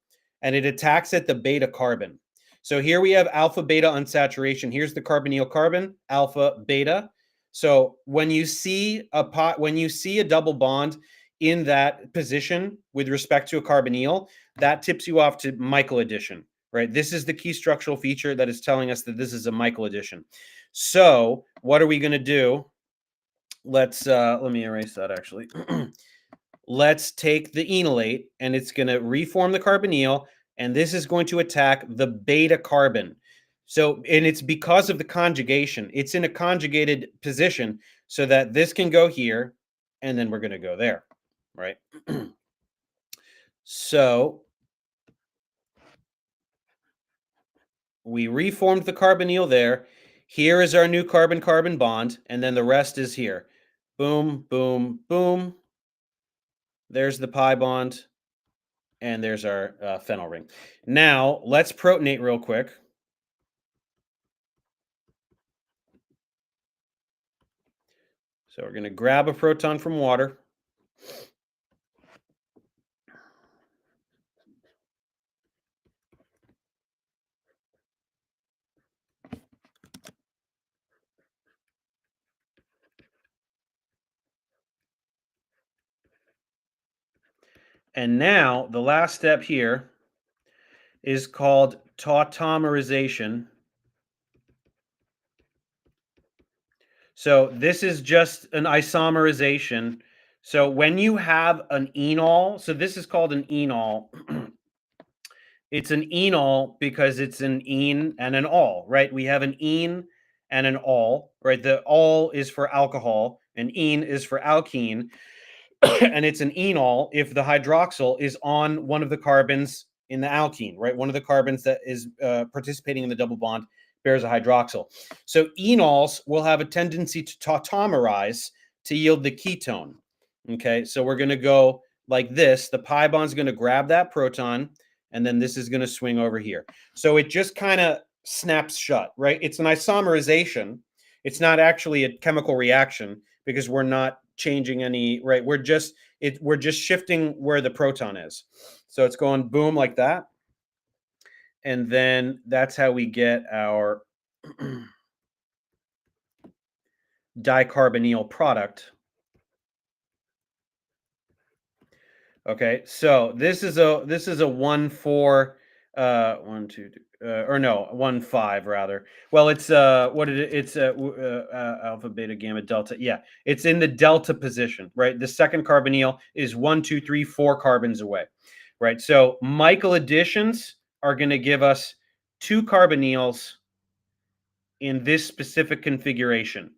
and it attacks at the beta carbon. So here we have alpha beta unsaturation. Here's the carbonyl carbon, alpha beta. So when you see a double bond in that position with respect to a carbonyl, that tips you off to Michael addition, right? This is the key structural feature that is telling us that this is a Michael addition. So what are we going to do? Let me erase that actually. Let's take the enolate, and it's going to reform the carbonyl, and this is going to attack the beta carbon. So, and it's because of the conjugation. It's in a conjugated position so that this can go here, and then we're going to go there, right? So we reformed the carbonyl there. Here is our new carbon-carbon bond, and then the rest is here. Boom, boom, boom. There's the pi bond, and there's our phenyl ring. Now, let's protonate real quick. So we're going to grab a proton from water. And now the last step here is called tautomerization. So this is just an isomerization. So when you have an enol, so this is called an enol. It's an enol because it's an ene and an ol, right? We have an ene and an ol, right? The ol is for alcohol and ene is for alkene. And it's an enol if the hydroxyl is on one of the carbons in the alkene, right? One of the carbons that is participating in the double bond bears a hydroxyl. So enols will have a tendency to tautomerize to yield the ketone. Okay, so we're going to go like this. The pi bond is going to grab that proton, and then this is going to swing over here. So it just kind of snaps shut, right? It's an isomerization. It's not actually a chemical reaction because we're not changing any, right? We're just shifting where the proton is. So it's going boom like that. And then that's how we get our dicarbonyl product. Okay, so this is a 1,4 1,5 rather. Well, it's it's alpha, beta, gamma, delta. Yeah, it's in the delta position, right? The second carbonyl is 1, 2, 3, 4 carbons away, right? So Michael additions are going to give us 2 carbonyls in this specific configuration,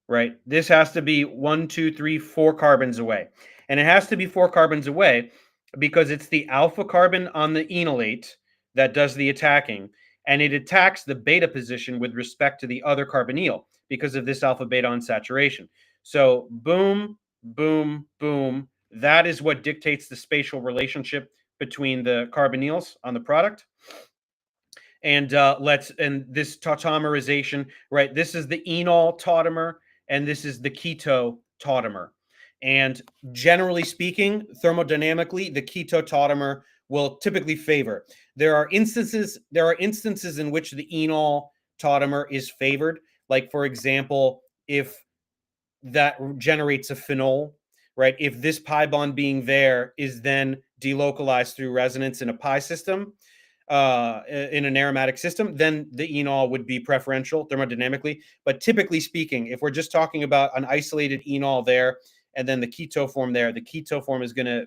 right? This has to be 1, 2, 3, 4 carbons away. And it has to be 4 carbons away because it's the alpha carbon on the enolate that does the attacking, and it attacks the beta position with respect to the other carbonyl because of this alpha beta unsaturation. So boom, boom, boom. That is what dictates the spatial relationship between the carbonyls on the product. And this tautomerization, right? This is the enol tautomer, and this is the keto tautomer. And generally speaking, thermodynamically, the keto tautomer will typically favor. There are instances in which the enol tautomer is favored. Like, for example, if that generates a phenol, right? If this pi bond being there is then delocalized through resonance in a pi system, in an aromatic system, then the enol would be preferential thermodynamically. But typically speaking, if we're just talking about an isolated enol there and then the keto form there, the keto form is going to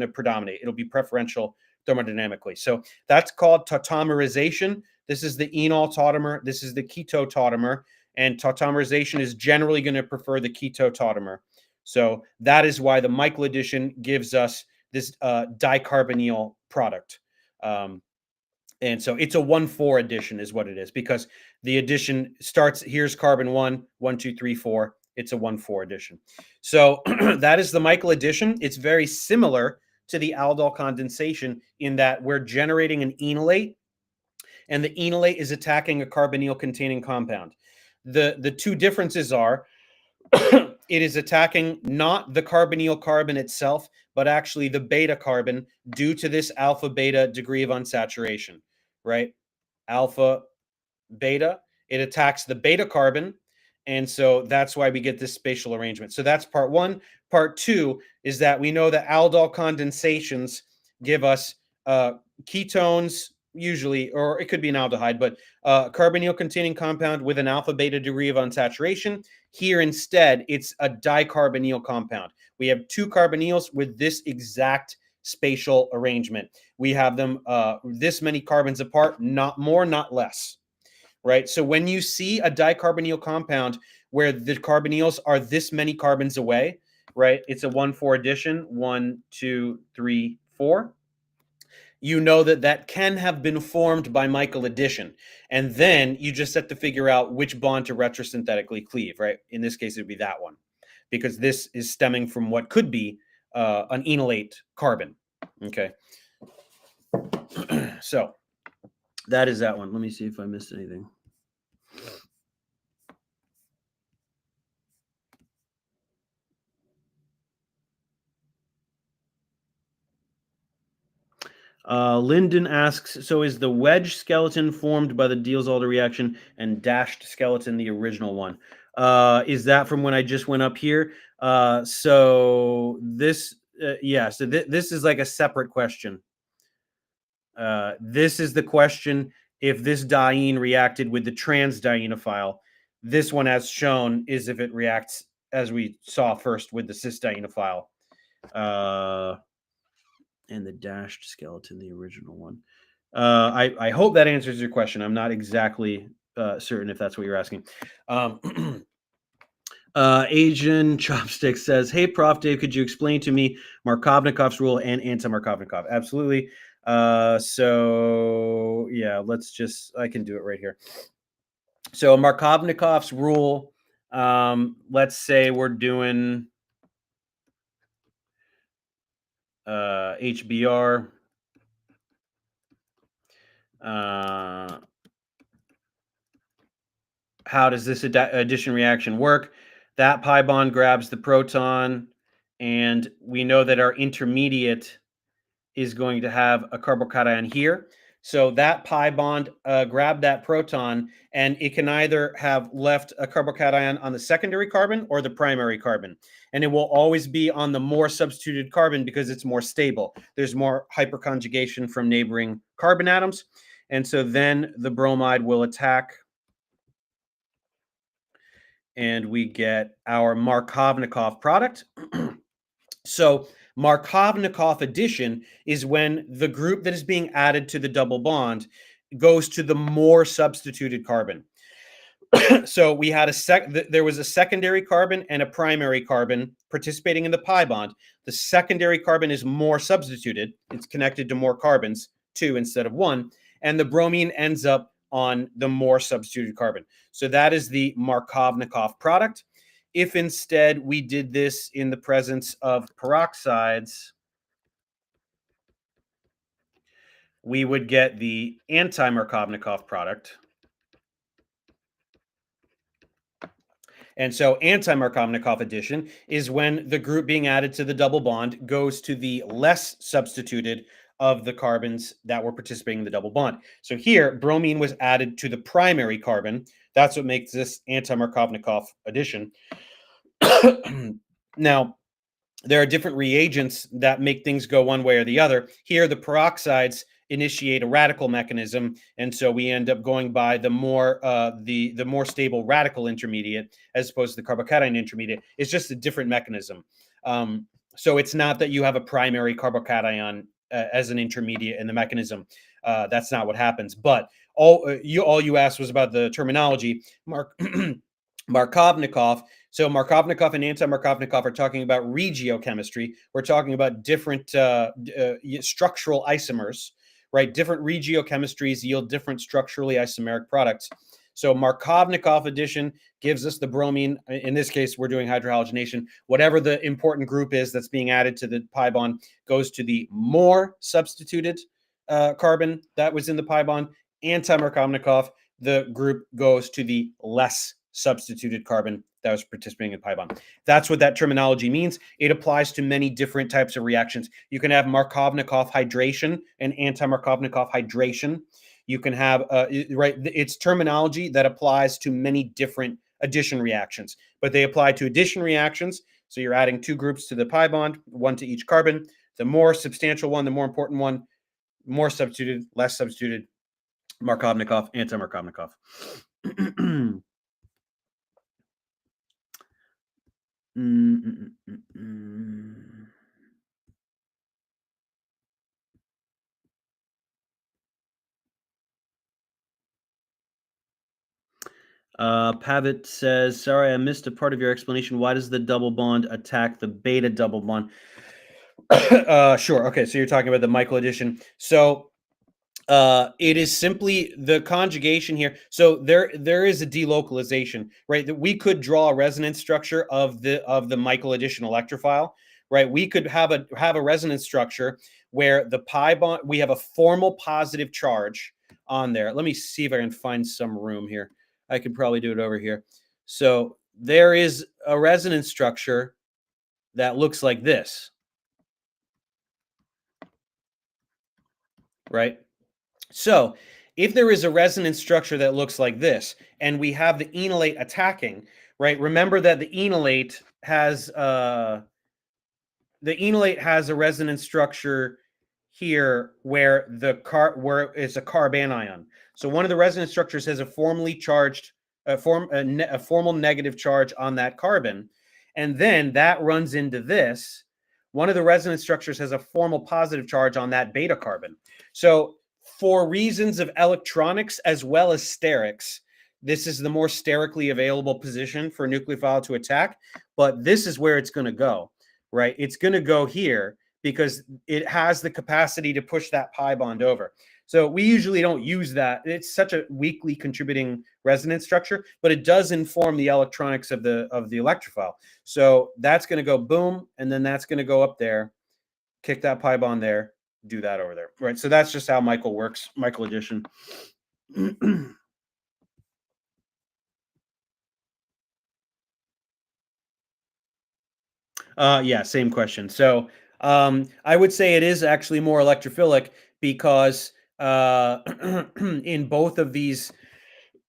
predominate. It'll be preferential thermodynamically. So that's called tautomerization. This is the enol tautomer. This is the keto tautomer. And tautomerization is generally going to prefer the keto tautomer. So that is why the Michael addition gives us this dicarbonyl product. And so it's a 1,4 addition is what it is, because the addition starts, here's carbon 1, 1, 2, 3, 4. It's a 1,4 addition. So that is the Michael addition. It's very similar to the Aldol condensation in that we're generating an enolate, and the enolate is attacking a carbonyl containing compound. The two differences are it is attacking not the carbonyl carbon itself, but actually the beta carbon due to this alpha beta degree of unsaturation, right? alpha, beta. It attacks the beta carbon. And so that's why we get this spatial arrangement. So that's part one. Part two is that we know that aldol condensations give us ketones, usually, or it could be an aldehyde, but carbonyl-containing compound with an alpha-beta degree of unsaturation. Here, instead, it's a dicarbonyl compound. We have two carbonyls with this exact spatial arrangement. We have them this many carbons apart, not more, not less. Right? So when you see a dicarbonyl compound where the carbonyls are this many carbons away, right? It's a 1,4 addition, 1, 2, 3, 4. You know that that can have been formed by Michael addition. And then you just have to figure out which bond to retrosynthetically cleave, right? In this case, it would be that one, because this is stemming from what could be an enolate carbon, okay? So that is that one. Let me see if I missed anything. Lyndon asks, so is the wedge skeleton formed by the Diels-Alder reaction and dashed skeleton the original one? Is that from when I just went up here? So this, yeah, so this is like a separate question. This is the question if this diene reacted with the trans-dienophile. This one, as shown, is if it reacts, as we saw first, with the cis-dienophile. And the dashed skeleton, the original one. I hope that answers your question. I'm not exactly certain if that's what you're asking. Asian Chopstick says, hey, Prof. Dave, could you explain to me Markovnikov's rule and anti-Markovnikov? Absolutely. So, yeah, I can do it right here. So Markovnikov's rule, let's say we're doing HBr. How does this addition reaction work? That pi bond grabs the proton, and we know that our intermediate is going to have a carbocation here. So that pi bond grabbed that proton, and it can either have left a carbocation on the secondary carbon or the primary carbon. And it will always be on the more substituted carbon because it's more stable. There's more hyperconjugation from neighboring carbon atoms. And so then the bromide will attack, and we get our Markovnikov product. So Markovnikov addition is when the group that is being added to the double bond goes to the more substituted carbon. So we had there was a secondary carbon and a primary carbon participating in the pi bond. The secondary carbon is more substituted. It's connected to more carbons, 2 instead of 1. And the bromine ends up on the more substituted carbon. So that is the Markovnikov product. If instead we did this in the presence of peroxides, we would get the anti-Markovnikov product. And so anti-Markovnikov addition is when the group being added to the double bond goes to the less substituted of the carbons that were participating in the double bond. So here, bromine was added to the primary carbon. That's what makes this anti-Markovnikov addition. Now, there are different reagents that make things go one way or the other. Here, the peroxides initiate a radical mechanism, and so we end up going by the more more stable radical intermediate as opposed to the carbocation intermediate. It's just a different mechanism. So it's not that you have a primary carbocation as an intermediate in the mechanism. That's not what happens. But all you asked was about the terminology. Markovnikov. So Markovnikov and anti-Markovnikov are talking about regiochemistry. We're talking about different structural isomers, right? Different regiochemistries yield different structurally isomeric products. So Markovnikov addition gives us the bromine. In this case, we're doing hydrohalogenation. Whatever the important group is that's being added to the pi bond goes to the more substituted carbon that was in the pi bond. Anti-Markovnikov, the group goes to the less substituted carbon that was participating in pi bond. That's what that terminology means. It applies to many different types of reactions. You can have Markovnikov hydration and anti-Markovnikov hydration. You can have, right, it's terminology that applies to many different addition reactions, but they apply to addition reactions. So you're adding two groups to the pi bond, one to each carbon. The more substantial one, the more important one, more substituted, less substituted, Markovnikov, anti-Markovnikov. Pavitt says, sorry, I missed a part of your explanation. Why does the double bond attack the beta double bond? Sure. Okay. So you're talking about the Michael addition. So it is simply the conjugation here. So there is a delocalization, right? That we could draw a resonance structure of the Michael addition electrophile, right? We could have a resonance structure where the pi bond, we have a formal positive charge on there. Let me see if I can find some room here. I could probably do it over here. So there is a resonance structure that looks like this, right? So if there is a resonance structure that looks like this, and we have the enolate attacking, right? Remember that the enolate has a resonance structure here where where it's a carbanion. So one of the resonance structures has a formally charged a formal negative charge on that carbon, and then that runs into this. One of the resonance structures has a formal positive charge on that beta carbon. So for reasons of electronics as well as sterics, this is the more sterically available position for a nucleophile to attack, but this is where it's going to go, right? It's going to go here because it has the capacity to push that pi bond over. So we usually don't use that. It's such a weakly contributing resonance structure, but it does inform the electronics of the electrophile. So that's going to go boom, and then that's going to go up there, kick that pi bond there, do that over there, right? So that's just how Michael works, Michael addition. Yeah, same question. So I would say it is actually more electrophilic because in both of these,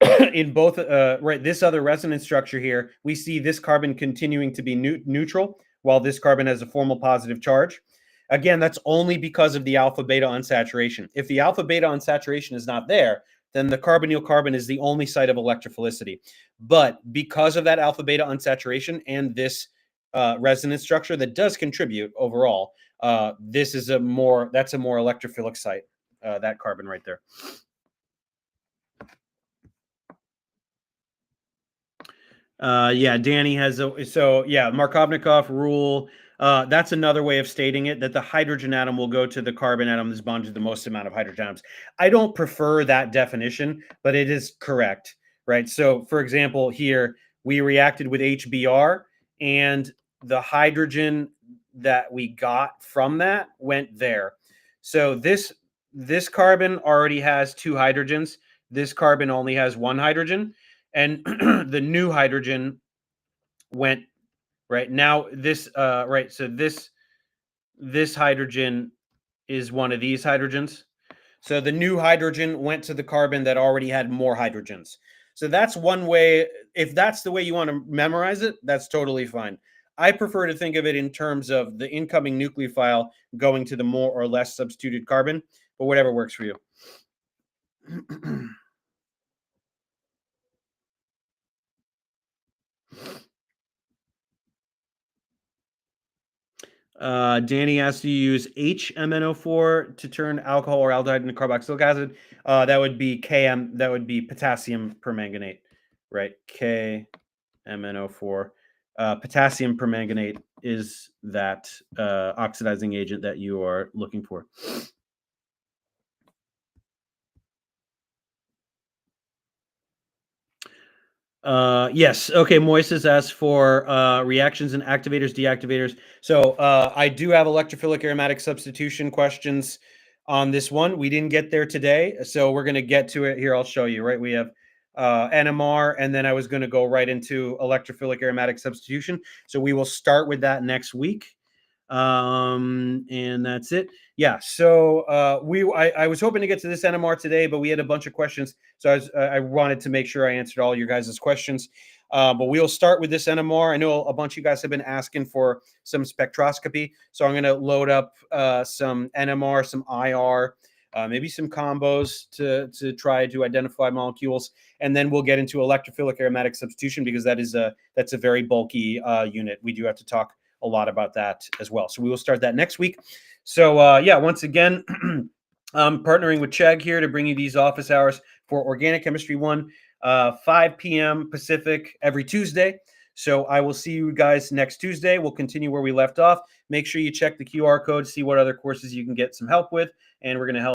right, this other resonance structure here, we see this carbon continuing to be neutral while this carbon has a formal positive charge. Again, that's only because of the alpha beta unsaturation. If the alpha beta unsaturation is not there, then the carbonyl carbon is the only site of electrophilicity. But because of that alpha beta unsaturation and this resonance structure that does contribute overall, this is that's a more electrophilic site, that carbon right there. Yeah, Danny has Markovnikov rule. That's another way of stating it, that the hydrogen atom will go to the carbon atom that's bonded to the most amount of hydrogen atoms. I don't prefer that definition, but it is correct, right? So, for example, here we reacted with HBr, and the hydrogen that we got from that went there. So this carbon already has two hydrogens. This carbon only has one hydrogen, and the new hydrogen went right now. This right. So this hydrogen is one of these hydrogens. So the new hydrogen went to the carbon that already had more hydrogens. So that's one way. If that's the way you want to memorize it, that's totally fine. I prefer to think of it in terms of the incoming nucleophile going to the more or less substituted carbon, but whatever works for you. Danny has to use HMNO4 to turn alcohol or aldehyde into carboxylic acid. That would be KM. That would be potassium permanganate, right? KMNO4. Potassium permanganate is that oxidizing agent that you are looking for. Yes. Okay. Moises asked for reactions and activators, deactivators. So I do have electrophilic aromatic substitution questions on this one. We didn't get there today, so we're going to get to it here. I'll show you, right? We have NMR, and then I was going to go right into electrophilic aromatic substitution. So we will start with that next week. And that's it. Yeah. So I was hoping to get to this NMR today, but we had a bunch of questions, so I wanted to make sure I answered all your guys' questions. But we'll start with this NMR. I know a bunch of you guys have been asking for some spectroscopy, so I'm going to load up some NMR, some IR, maybe some combos to try to identify molecules, and then we'll get into electrophilic aromatic substitution, because that's a very bulky unit. We do have to talk a lot about that as well. So we will start that next week. So yeah, once again, I'm partnering with Chegg here to bring you these office hours for Organic Chemistry 1, 5 p.m. Pacific every Tuesday. So I will see you guys next Tuesday. We'll continue where we left off. Make sure you check the QR code, see what other courses you can get some help with, and we're going to help